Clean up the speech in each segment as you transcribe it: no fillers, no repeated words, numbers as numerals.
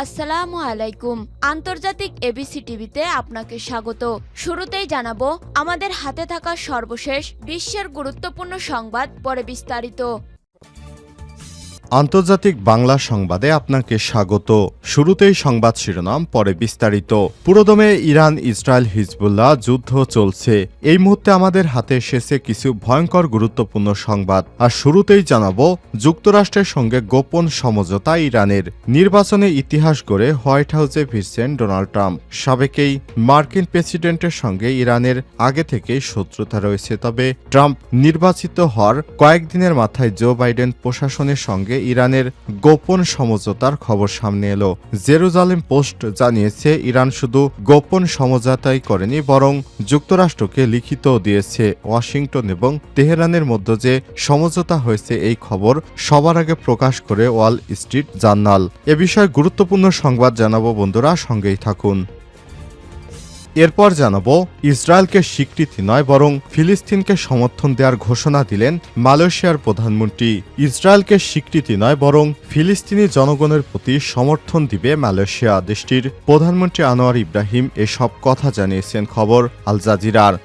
আসসালামু আলাইকুম। আন্তর্জাতিক এবিসি টিভিতে আপনাকে স্বাগত। শুরুতেই জানাবো আমাদের হাতে থাকা সর্বশেষ বিশ্বের গুরুত্বপূর্ণ সংবাদ, পরে বিস্তারিত। আন্তর্জাতিক বাংলা সংবাদে আপনাকে স্বাগত। শুরুতেই সংবাদ শিরোনাম, পরে বিস্তারিত। পুরোদমে ইরান ইসরায়েল হিজবুল্লাহ যুদ্ধ চলছে। এই মুহূর্তে আমাদের হাতে এসেছে কিছু ভয়ঙ্কর গুরুত্বপূর্ণ সংবাদ। আর শুরুতেই জানাবো যুক্তরাষ্ট্রের সঙ্গে গোপন সমঝোতা ইরানের। নির্বাচনে ইতিহাস গড়ে হোয়াইট হাউসে ফিরছেন ডোনাল্ড ট্রাম্প। সাবেকেই মার্কিন প্রেসিডেন্টের সঙ্গে ইরানের আগে থেকেই শত্রুতা রয়েছে। তবে ট্রাম্প নির্বাচিত হওয়ার কয়েকদিনের মাথায় জো বাইডেন প্রশাসনের সঙ্গে ইরানের গোপন সমঝোতার খবর সামনে এলো। জেরুজালেম পোস্ট জানিয়েছে ইরান শুধু গোপন সমঝোতাই করেনি, বরং যুক্তরাষ্ট্রকে লিখিতও দিয়েছে। ওয়াশিংটন এবং তেহরানের মধ্যে যে সমঝোতা হয়েছে এই খবর সবার আগে প্রকাশ করে ওয়াল স্ট্রিট জার্নাল। এ বিষয়ে গুরুত্বপূর্ণ সংবাদ জানাবো, বন্ধুরা সঙ্গেই থাকুন। এরপর জানাবো ইসরায়েলকে স্বীকৃতি নয় বরং ফিলিস্তিনকে সমর্থন দেওয়ার ঘোষণা দিলেন মালয়েশিয়ার প্রধানমন্ত্রী। ইসরায়েলকে স্বীকৃতি নয় বরং ফিলিস্তিনি জনগণের প্রতি সমর্থন দিবে মালয়েশিয়া। দেশটির প্রধানমন্ত্রী আনোয়ার ইব্রাহিম এসব কথা জানিয়েছেন, খবর আল জাজিরার।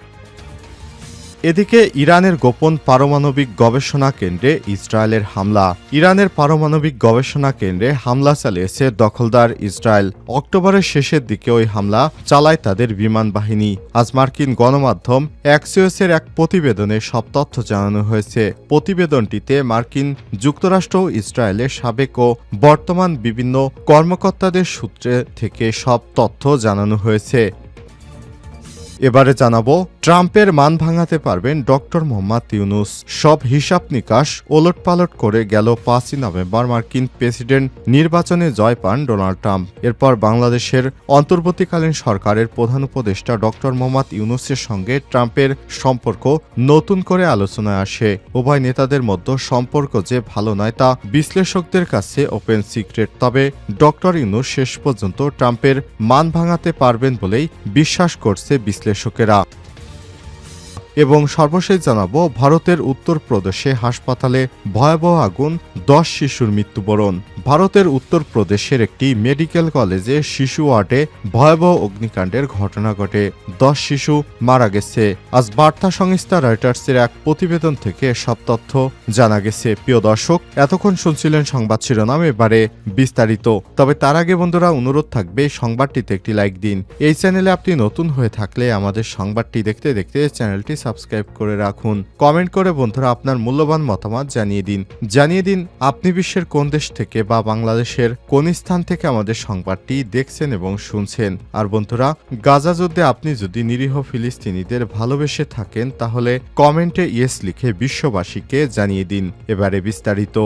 এদিকে ইরানের গোপন পারমাণবিক গবেষণা কেন্দ্রে ইসরায়েলের হামলা। ইরানের পারমাণবিক গবেষণা কেন্দ্রে হামলা চালিয়েছে দখলদার ইসরায়েল। অক্টোবরের শেষের দিকে ওই হামলা চালায় তাদের বিমান বাহিনী। আজ মার্কিন গণমাধ্যম অ্যাক্সিওসের এক প্রতিবেদনে সব তথ্য জানানো হয়েছে। প্রতিবেদনটিতে মার্কিন যুক্তরাষ্ট্র ও ইসরায়েলের সাবেক ও বর্তমান বিভিন্ন কর্মকর্তাদের সূত্রে থেকে সব তথ্য জানানো হয়েছে। এবারে জানাবো ট্রাম্পের মান ভাঙাতে পারবেন ডক্টর মোহাম্মদ ইউনুস। সব হিসাব নিকাশ ওলটপালট করে গেল 5ই নভেম্বর মার্কিন প্রেসিডেন্ট নির্বাচনে জয় পান ডোনাল্ড ট্রাম্প। এরপর বাংলাদেশের অন্তর্বর্তীকালীন সরকারের প্রধান উপদেষ্টা ডক্টর মোহাম্মদ ইউনুসের সঙ্গে ট্রাম্পের সম্পর্ক নতুন করে আলোচনায় আসে। উভয় নেতাদের মধ্যে সম্পর্ক যে ভালো নয় তা বিশ্লেষকদের কাছে ওপেন সিক্রেট। তবে ডক্টর ইউনুস শেষ পর্যন্ত ট্রাম্পের মান ভাঙাতে পারবেন বলেই বিশ্বাস করছে বিশ্লেষকেরা। এবং সর্বশেষ জানাবো ভারতের উত্তরপ্রদেশে হাসপাতালে ভয়াবহ আগুন, 10 শিশুর মৃত্যুবরণ। ভারতের উত্তরপ্রদেশের একটি মেডিকেল কলেজে শিশু ওয়ার্ডে ভয়াবহ অগ্নিকাণ্ডের ঘটনা ঘটে, 10 শিশু মারা গেছে। আজ বার্তা সংস্থা রয়টার্সের এক প্রতিবেদন থেকে সব তথ্য জানা গেছে। প্রিয় দর্শক, এতক্ষণ শুনছিলেন সংবাদ শিরোনাম, এবারে বিস্তারিত। তবে তার আগে বন্ধুরা অনুরোধ থাকবে সংবাদটিতে একটি লাইক দিন। এই চ্যানেলে আপনি নতুন হয়ে থাকলে আমাদের সংবাদটি দেখতে দেখতে চ্যানেলটি সাবস্ক্রাইব করে রাখুন। কমেন্ট করে বন্ধুরা আপনার মূল্যবান মতামত জানিয়ে দিন আপনি বিশ্বের কোন দেশ থেকে বা বাংলাদেশের কোন স্থান থেকে আমাদের সংবাদটি দেখছেন এবং শুনছেন। আর বন্ধুরা, গাজা যুদ্ধে আপনি যদি নিরীহ ফিলিস্তিনিদের ভালোবেসে থাকেন তাহলে কমেন্টে ইয়েস লিখে বিশ্ববাসীকে জানিয়ে দিন। এবারে বিস্তারিত।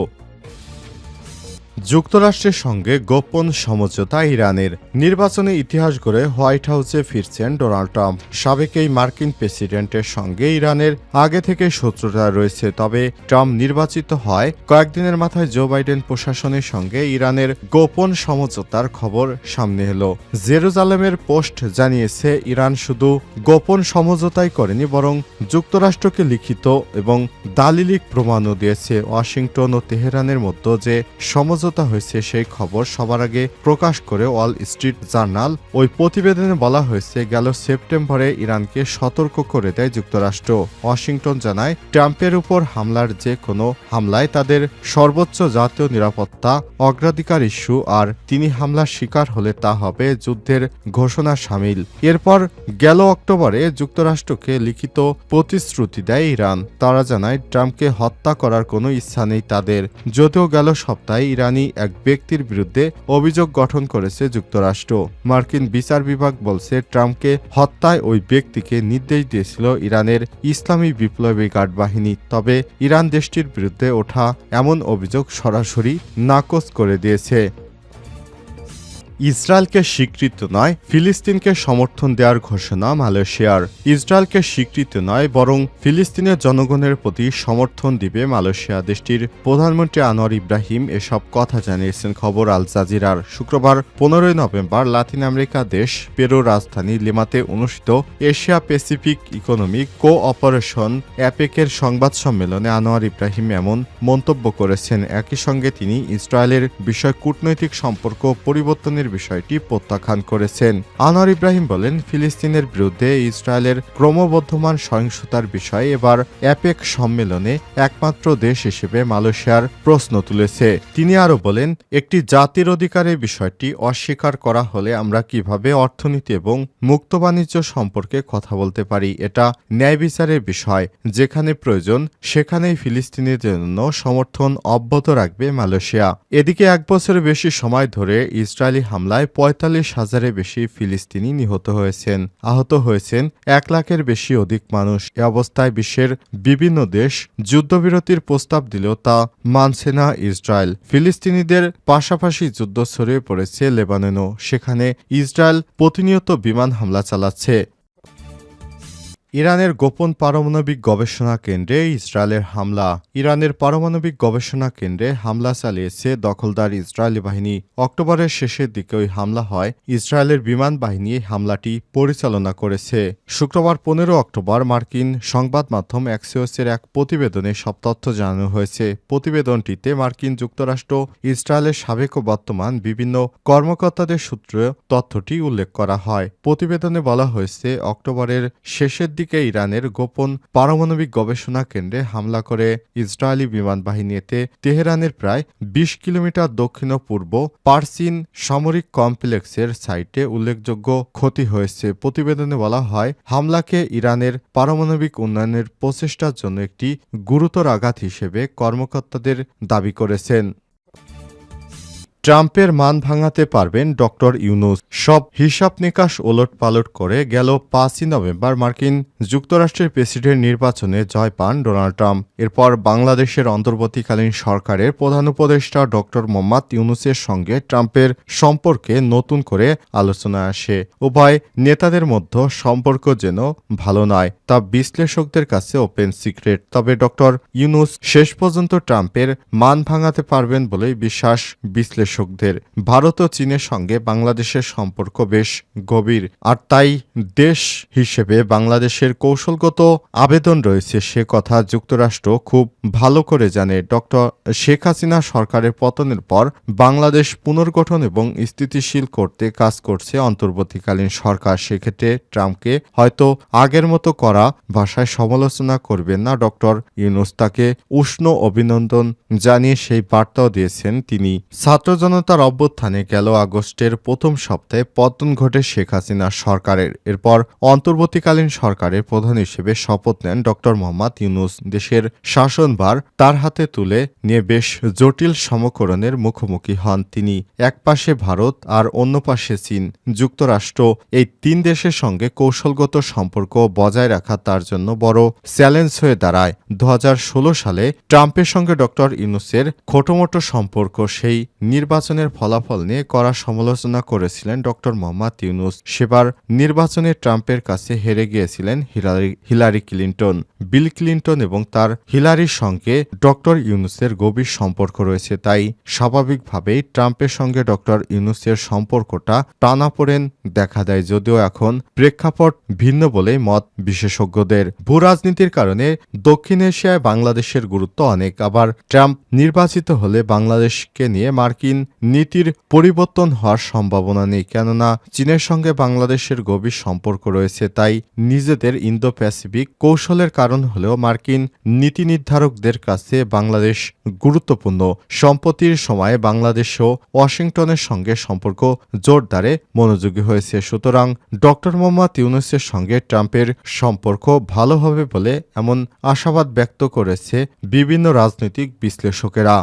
যুক্তরাষ্ট্রের সঙ্গে গোপন সমঝোতা ইরানের। নির্বাচনে ইতিহাস গড়ে হোয়াইট হাউসে ফিরছেন ডোনাল্ড ট্রাম্প। সাবেক এই মার্কিন প্রেসিডেন্টের সঙ্গে ইরানের আগে থেকে শত্রুতা রয়েছে। তবে ট্রাম্প নির্বাচিত হয় কয়েকদিনের মাথায় জো বাইডেন প্রশাসনের সঙ্গে ইরানের গোপন সমঝোতার খবর সামনে এলো। জেরুজালেমের পোস্ট জানিয়েছে ইরান শুধু গোপন সমঝোতাই করেনি, বরং যুক্তরাষ্ট্রকে লিখিত এবং দালিলিক প্রমাণও দিয়েছে। ওয়াশিংটন ও তেহরানের মধ্যে যে সমঝোতা হয়েছে সেই খবর সবার আগে প্রকাশ করে ওয়াল স্ট্রিট জার্নাল। ওই প্রতিবেদনে বলা হয়েছে গেল সেপ্টেম্বরে ইরানকে সতর্ক করে দেয় যুক্তরাষ্ট্র। ওয়াশিংটন জানায় ট্রাম্পের উপর হামলার যে কোনো হামলায় তাদের সর্বোচ্চ জাতীয় নিরাপত্তা অগ্রাধিকার ইস্যু, আর তিনি হামলার শিকার হলে তা হবে যুদ্ধের ঘোষণা সামিল। এরপর গেল অক্টোবরে যুক্তরাষ্ট্রকে লিখিত প্রতিশ্রুতি দেয় ইরান। তারা জানায় ট্রাম্পকে হত্যা করার কোনো ইচ্ছা নেই তাদের। যদিও গেল সপ্তাহে ইরানি এক ব্যক্তির বিরুদ্ধে অভিযোগ গঠন করেছে যুক্তরাষ্ট্র। মার্কিন বিচার বিভাগ বলছে ট্রাম্পকে হত্যায় ওই ব্যক্তিকে নির্দেশ দিয়েছিল ইরানের ইসলামী বিপ্লবী গার্ড বাহিনী। তবে ইরান দেশটির বিরুদ্ধে ওঠা এমন অভিযোগ সরাসরি নাকচ করে দিয়েছে। ইসরায়েলকে স্বীকৃতি নয়, ফিলিস্তিনকে সমর্থন দেওয়ার ঘোষণা মালয়েশিয়ার। ইসরায়েলকে স্বীকৃতি নয়, বরং ফিলিস্তিনের জনগণের প্রতি সমর্থন দিবে মালয়েশিয়া। দেশটির প্রধানমন্ত্রী আনোয়ার ইব্রাহিম এসব কথা জানিয়েছেন খবর আল জাজিরার। শুক্রবার 15 নভেম্বর লাতিন আমেরিকা দেশ পেরুর রাজধানী লিমাতে অনুষ্ঠিত এশিয়া প্যাসিফিক ইকোনমিক কোঅপারেশন অ্যাপেকের সংবাদ সম্মেলনে আনোয়ার ইব্রাহিম এমন মন্তব্য করেছেন। একই সঙ্গে তিনি ইসরায়েলের বিষয় কূটনৈতিক সম্পর্ক পরিবর্তনের বিষয়টি প্রত্যাখ্যান করেছেন। আনোয়ার ইব্রাহিম বলেন, ফিলিস্তিনের বিরুদ্ধে ইসরায়েলের ক্রমবর্ধমান সহিংসতার বিষয়ে এবার অ্যাপেক সম্মেলনে একমাত্র দেশ হিসেবে মালয়েশিয়ার প্রশ্ন তুলেছে। তিনি আরও বলেন, একটি জাতির অধিকারের বিষয়টি অস্বীকার করা হলে আমরা কিভাবে অর্থনীতি এবং মুক্ত বাণিজ্য সম্পর্কে কথা বলতে পারি? এটা ন্যায় বিচারের বিষয়। যেখানে প্রয়োজন সেখানেই ফিলিস্তিনের জন্য সমর্থন অব্যাহত রাখবে মালয়েশিয়া। এদিকে 1 বছরের বেশি সময় ধরে ইসরায়েলি হামলায় 45,000-এর বেশি ফিলিস্তিনি নিহত হয়েছেন। আহত হয়েছেন 1 লাখের বেশি অধিক মানুষ। এ অবস্থায় বিশ্বের বিভিন্ন দেশ যুদ্ধবিরতির প্রস্তাব দিলেও তা মানছে না ইসরায়েল। ফিলিস্তিনিদের পাশাপাশি যুদ্ধ ছড়িয়ে পড়েছে লেবাননেও। সেখানে ইসরায়েল প্রতিনিয়ত বিমান হামলা চালাচ্ছে। ইরানের গোপন পারমাণবিক গবেষণা কেন্দ্রে ইসরায়েলের হামলা। ইরানের পারমাণবিক গবেষণা কেন্দ্রে হামলা চালিয়েছে দখলদার ইসরায়েলি বাহিনী। অক্টোবরের শেষের দিকে ওই হামলা হয়। ইসরায়েলের বিমান বাহিনী হামলাটি পরিচালনা করেছে। শুক্রবার 15 অক্টোবর মার্কিন সংবাদ মাধ্যম অ্যাক্সিওসের এক প্রতিবেদনে সব তথ্য জানানো হয়েছে। প্রতিবেদনটিতে মার্কিন যুক্তরাষ্ট্র, ইসরায়েলের সাবেক ও বর্তমান বিভিন্ন কর্মকর্তাদের সূত্রে তথ্যটি উল্লেখ করা হয়। প্রতিবেদনে বলা হয়েছে, অক্টোবরের শেষের দিকে ইরানের গোপন পারমাণবিক গবেষণা কেন্দ্রে হামলা করে ইসরায়েলি বিমান বাহিনী। এতে তেহরানের প্রায় 20 কিলোমিটার দক্ষিণ পূর্ব পারসিন সামরিক কমপ্লেক্সের সাইটে উল্লেখযোগ্য ক্ষতি হয়েছে। প্রতিবেদনে বলা হয়, হামলাকে ইরানের পারমাণবিক উন্নয়নের প্রচেষ্টার জন্য একটি গুরুতর আঘাত হিসেবে কর্মকর্তাদের দাবি করেছেন। ট্রাম্পের মান ভাঙাতে পারবেন ডক্টর ইউনূস। সব হিসাব নিকাশ ওলটপালট করে গেল 5 নভেম্বর মার্কিন যুক্তরাষ্ট্রের প্রেসিডেন্ট নির্বাচনে জয় পান ডোনাল্ড ট্রাম্প। এরপর বাংলাদেশের অন্তর্বর্তীকালীন সরকারের প্রধান উপদেষ্টা ডক্টর মোহাম্মদ ইউনূসের সঙ্গে ট্রাম্পের সম্পর্কে নতুন করে আলোচনা আসে। উভয় নেতাদের মধ্যে সম্পর্ক যেন ভালো নয়, তা বিশ্লেষকদের কাছে ওপেন সিক্রেট। তবে ডক্টর ইউনূস শেষ পর্যন্ত ট্রাম্পের মান ভাঙাতে পারবেন বলেই বিশ্বাস বিশ্লেষক। ভারত ও চীনের সঙ্গে বাংলাদেশের সম্পর্ক বেশ গভীর, আর তাই দেশ হিসেবে বাংলাদেশের কৌশলগত আবেদন রয়েছে সে কথা যুক্তরাষ্ট্র খুব ভালো করে জানে। ডক্টর শেখ হাসিনা সরকারের পতনের পর বাংলাদেশ পুনর্গঠন এবং স্থিতিশীল করতে কাজ করছে অন্তর্বর্তীকালীন সরকার। সেক্ষেত্রে ট্রাম্পকে হয়তো আগের মতো করা ভাষায় সমালোচনা করবেন না ডক্টর ইউনূস। তাকে উষ্ণ অভিনন্দন জানিয়ে সেই বার্তাও দিয়েছেন তিনি। ছাত্র জনতার অভ্যুত্থানে গেল আগস্টের প্রথম সপ্তাহে পতন ঘটে শেখ হাসিনার সরকারের। এরপর অন্তর্বর্তীকালীন সরকারের প্রধান হিসেবে শপথ নেন ডক্টর মোহাম্মদ ইউনূস। দেশের শাসনভার তার হাতে তুলে নিয়ে বেশ জটিল সমীকরণের মুখোমুখি হন তিনি। এক পাশে ভারত আর অন্য পাশে চীন। যুক্তরাষ্ট্র এই 3 দেশের সঙ্গে কৌশলগত সম্পর্ক বজায় রাখা তার জন্য বড় চ্যালেঞ্জ হয়ে দাঁড়ায়। 2016 সালে ট্রাম্পের সঙ্গে ডক্টর ইউনূসের খোটোমোটো সম্পর্ক, সেই নির্বাচনের ফলাফল নিয়ে কড়া সমালোচনা করেছিলেন ডক্টর মোহাম্মদ ইউনূস। সেবার নির্বাচনে ট্রাম্পের কাছে হেরে গিয়েছিলেন হিলারি ক্লিন্টন। বিল ক্লিন্টন এবং তার হিলারির সঙ্গে ডক্টর ইউনূসের গভীর সম্পর্ক রয়েছে। তাই স্বাভাবিকভাবেই ট্রাম্পের সঙ্গে ডক্টর ইউনূসের সম্পর্কটা টানাপোড়েন দেখা দেয়, যদিও এখন প্রেক্ষাপট ভিন্ন বলেই মত বিশেষজ্ঞদের। ভূরাজনীতির কারণে দক্ষিণ এশিয়ায় বাংলাদেশের গুরুত্ব অনেক। আবার ট্রাম্প নির্বাচিত হলে বাংলাদেশকে নিয়ে মার্কিন নীতির পরিবর্তন হওয়ার সম্ভাবনা নেই, কেননা চীনের সঙ্গে বাংলাদেশের গভীর সম্পর্ক রয়েছে। তাই নিজেদের ইন্দো প্যাসিফিক কৌশলের কারণ হলেও মার্কিন নীতি নির্ধারকদের কাছে বাংলাদেশ গুরুত্বপূর্ণ। সম্প্রতির সময়ে বাংলাদেশ ও ওয়াশিংটনের সঙ্গে সম্পর্ক জোরদারে মনোযোগী হয়েছে। সুতরাং ডক্টর মোহাম্মদ ইউনূসের সঙ্গে ট্রাম্পের সম্পর্ক ভালো হবে বলে এমন আশাবাদ ব্যক্ত করেছে বিভিন্ন রাজনৈতিক বিশ্লেষকেরা।